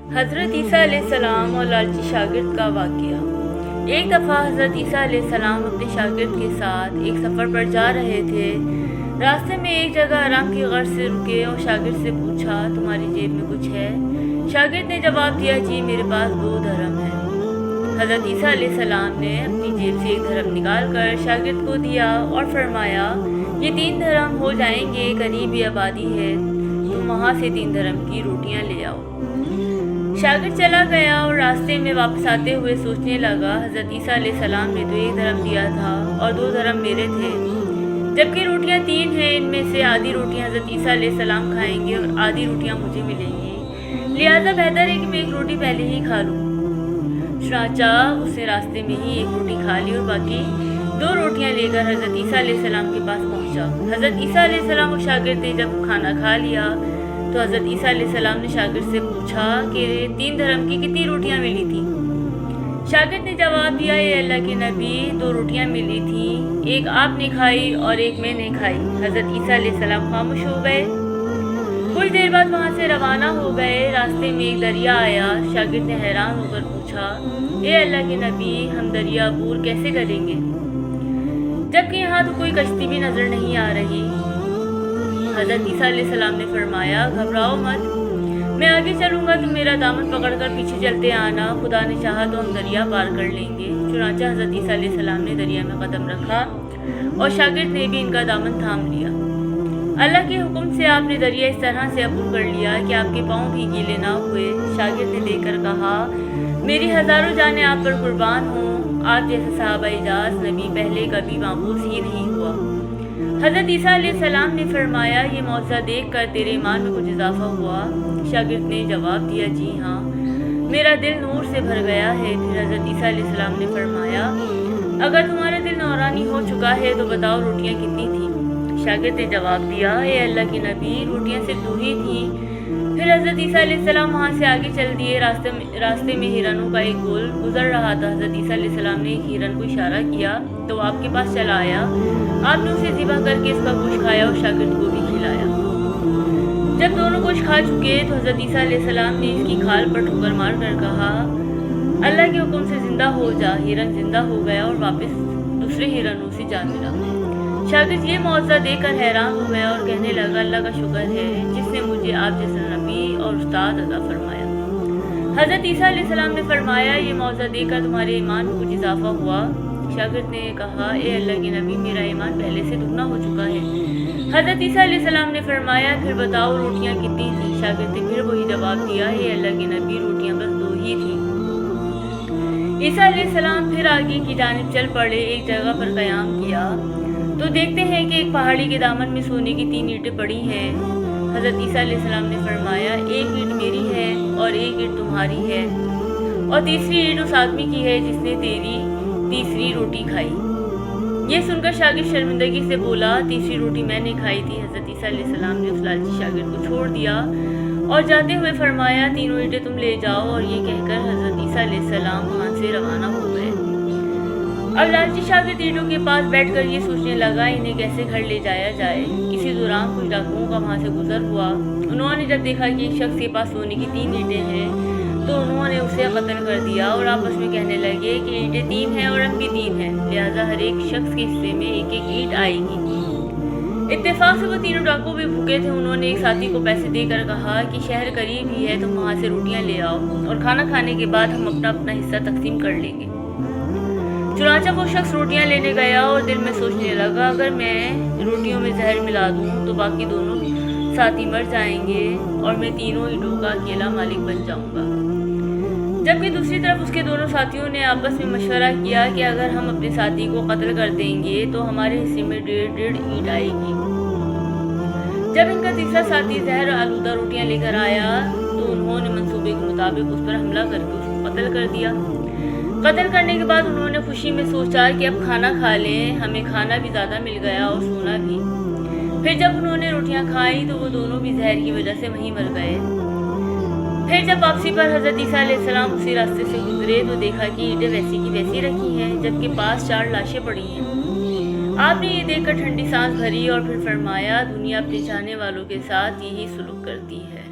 حضرت عیسیٰ علیہ السلام اور لالچی شاگرد کا واقعہ۔ ایک دفعہ حضرت عیسیٰ علیہ السلام اپنے شاگرد کے ساتھ ایک سفر پر جا رہے تھے۔ راستے میں ایک جگہ آرام کی غرض سے رکے اور شاگرد سے پوچھا، تمہاری جیب میں کچھ ہے؟ شاگرد نے جواب دیا، جی میرے پاس 2 درہم ہیں۔ حضرت عیسیٰ علیہ السلام نے اپنی جیب سے 1 درہم نکال کر شاگرد کو دیا اور فرمایا، یہ 3 درہم ہو جائیں گے، قریب ہی آبادی ہے، تم وہاں سے 3 درہم کی روٹیاں لے آؤ۔ شاگرد چلا گیا اور راستے میں واپس آتے ہوئے سوچنے لگا، حضرت عیسیٰ علیہ السلام نے تو 1 درہم دیا تھا اور 2 درہم میرے تھے، جبکہ روٹیاں 3 ہیں، ان میں سے آدھی روٹیاں حضرت عیسیٰ علیہ السلام کھائیں گے اور آدھی روٹیاں مجھے ملیں گی، لہٰذا بہتر ہے کہ میں 1 روٹی پہلے ہی کھا لوں۔ چنانچہ اس نے راستے میں ہی 1 روٹی کھا لی اور باقی 2 روٹیاں لے کر حضرت عیسیٰ علیہ السلام کے پاس پہنچا۔ حضرت عیسیٰ علیہ السلام اور شاگرد نے جب کھانا کھا لیا تو حضرت عیسیٰ علیہ السلام نے شاگرد سے پوچھا کہ 3 درہم کی کتنی روٹیاں ملی تھیں؟ شاگرد نے جواب دیا، اے اللہ کے نبی، 2 روٹیاں ملی تھیں، ایک آپ نے کھائی اور ایک میں نے کھائی۔ حضرت عیسیٰ علیہ السلام خاموش ہو گئے۔ کچھ دیر بعد وہاں سے روانہ ہو گئے۔ راستے میں ایک دریا آیا۔ شاگرد نے حیران ہو کر پوچھا، اے اللہ کے نبی، ہم دریا عبور کیسے کریں گے، جبکہ یہاں تو کوئی کشتی بھی نظر نہیں آ رہی؟ حضرت عیسیٰ علیہ السلام نے فرمایا، گھبراؤ مت، میں آگے چلوں گا، تم میرا دامن پکڑ کر پیچھے چلتے آنا، خدا نے چاہا تو ہم دریا پار کر لیں گے۔ چنانچہ حضرت عیسیٰ علیہ السلام نے دریا میں قدم رکھا اور شاگرد نے بھی ان کا دامن تھام لیا۔ اللہ کے حکم سے آپ نے دریا اس طرح سے عبور کر لیا کہ آپ کے پاؤں بھی گیلے نہ ہوئے۔ شاگرد نے دیکھ کر کہا، میری ہزاروں جانیں آپ پر قربان ہوں، آپ جیسا صحابہ اعجاز نبی پہلے کبھی معبوس ہی نہیں ہوا۔ حضرت عیسیٰ علیہ السلام نے فرمایا، یہ معجزہ دیکھ کر تیرے ایمان میں کچھ اضافہ ہوا؟ شاگرد نے جواب دیا، جی ہاں، میرا دل نور سے بھر گیا ہے۔ پھر حضرت عیسیٰ علیہ السلام نے فرمایا، اگر تمہارا دل نورانی ہو چکا ہے تو بتاؤ روٹیاں کتنی تھیں؟ شاگرد نے جواب دیا، اے اللہ کے نبی، روٹیاں صرف 2 ہی تھیں۔ پھر حضرت عیسیٰ علیہ السلام وہاں سے آگے چل دیے۔ راستے میں ہرنوں کا ایک گول گزر رہا تھا۔ حضرت عیسیٰ علیہ السلام نے ایک ہرن کو اشارہ کیا تو وہ آپ کے پاس چلا آیا۔ آپ نے اسے ذبح کر کے اس کا گوشت کھایا اور شاگرد کو بھی کھلایا۔ جب دونوں گوشت کھا چکے تو حضرت عیسیٰ علیہ السلام نے اس کی کھال پر ٹھوکر مار کر کہا، اللہ کے حکم سے زندہ ہو جا۔ ہرن زندہ ہو گیا اور واپس دوسرے ہرنوں سے جا ملا۔ شاگرد یہ معجزہ دیکھ کر حیران ہو گیا اور کہنے لگا، اللہ کا شکر ہے جس نے مجھے آپ جیسا نبی اور استاد عطا فرمایا۔ حضرت عیسیٰ علیہ السلام نے فرمایا، یہ معجزہ دیکھ کر تمہارے ایمان میں کچھ اضافہ ہوا؟ شاگرد نے کہا، اے اللہ کے نبی، میرا ایمان پہلے سے دگنا ہو چکا ہے۔ حضرت عیسیٰ علیہ السلام نے فرمایا، پھر بتاؤ روٹیاں کتنی تھیں؟ شاگرد نے پھر وہی جواب دیا، اے اللہ کے نبی، روٹیاں بس 2 ہی تھیں۔ عیسیٰ علیہ السلام پھر آگے کی جانب چل پڑے۔ ایک جگہ پر قیام کیا تو دیکھتے ہیں کہ ایک پہاڑی کے دامن میں سونے کی 3 اینٹیں پڑی ہیں۔ حضرت عیسیٰ علیہ السلام نے فرمایا، ایک اینٹ میری ہے اور ایک اینٹ تمہاری ہے اور تیسری اینٹ اس آدمی کی ہے جس نے تیری تیسری روٹی کھائی۔ یہ سن کر شاگرد شرمندگی سے بولا، تیسری روٹی میں نے کھائی تھی۔ حضرت عیسیٰ علیہ السلام نے اس لالچی شاگرد کو چھوڑ دیا اور جاتے ہوئے فرمایا، 3 اینٹیں تم لے جاؤ، اور یہ کہہ کر حضرت عیسیٰ علیہ السلام وہاں سے روانہ ہو گئے۔ اب لالچی شاگرد اینٹوں کے پاس بیٹھ کر یہ سوچنے لگا، انہیں کیسے گھر لے جایا جائے۔ اسی دوران کچھ ڈاکوؤں کا وہاں سے گزر ہوا۔ انہوں نے جب دیکھا کہ ایک شخص کے پاس سونے کی 3 اینٹیں ہیں تو انہوں نے اسے قتل کر دیا اور آپس میں کہنے لگے کہ اینٹیں 3 ہیں اور ہم بھی 3 ہیں، لہٰذا ہر ایک شخص کے حصے میں ایک ایک اینٹ آئے گی۔ اتفاق سے وہ تینوں ڈاکو بھی بھوکے تھے۔ انہوں نے ایک ساتھی کو پیسے دے کر کہا کہ شہر قریب ہی ہے، تم وہاں سے روٹیاں لے آؤ اور کھانا کھانے کے بعد ہم اپنا اپنا حصہ تقسیم کر لیں گے۔ چنانچہ وہ شخص روٹیاں لینے گیا اور دل میں سوچنے لگا، اگر میں روٹیوں میں زہر ملا دوں تو باقی دونوں ساتھی مر جائیں گے اور میں تینوں اینٹوں کا اکیلا مالک بن جاؤں گا۔ جبکہ دوسری طرف اس کے دونوں ساتھیوں نے آپس میں مشورہ کیا کہ اگر ہم اپنے ساتھی کو قتل کر دیں گے تو ہمارے حصے میں 1.5 اینٹ آئے گی۔ جب ان کا تیسرا ساتھی زہر آلودہ روٹیاں لے کر آیا تو انہوں نے منصوبے کے مطابق اس پر حملہ کر کے اس کو قتل کر دیا۔ قتل کرنے کے بعد انہوں نے خوشی میں سوچا کہ اب کھانا کھا لیں، ہمیں کھانا بھی زیادہ مل گیا اور سونا بھی۔ پھر جب انہوں نے روٹیاں کھائیں تو وہ دونوں بھی زہر کی وجہ سے وہیں مر گئے۔ پھر جب واپسی پر حضرت عیسیٰ علیہ السلام اسی راستے سے گزرے تو دیکھا کہ اینٹیں ویسی کی ویسی رکھی ہیں، جبکہ پاس 4 لاشیں پڑی ہیں۔ آپ نے یہ دیکھ کر ٹھنڈی سانس بھری اور پھر فرمایا، دنیا اپنے چاہنے والوں کے ساتھ یہی سلوک کرتی ہے۔